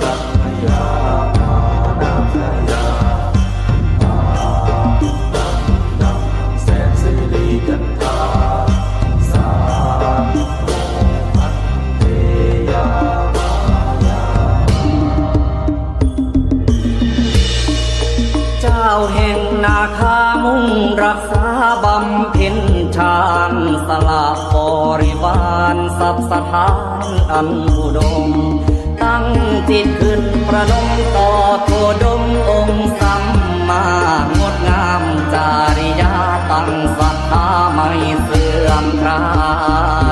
ตัพยามานาคยามาดังแสนสิริกันธาสาธุพันเตยามายาเจ้าแห่งนาคามุ่งรักษาบำเพ็ญฌานสละบริวารทรัพย์สถานอันอุดมตั้งจิตขึ้นประดมต่อโคดมองค์สัมมางดงามจาริยาตั้งศรัทธาไม่เสื่อมคลา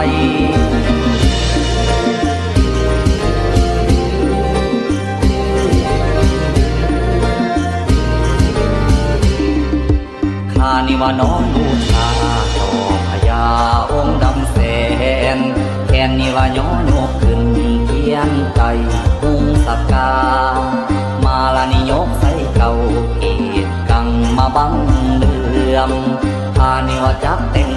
ยข้านิวาน้อมบูชาต่อพญาองค์ดำแสนแค่นิวาย้อนยกขึ้นเทียนไก่หุงสักกามาลานิยกใส่เก่าเกียรกังมาบังเลื่อมข้านิวาจักแต่ง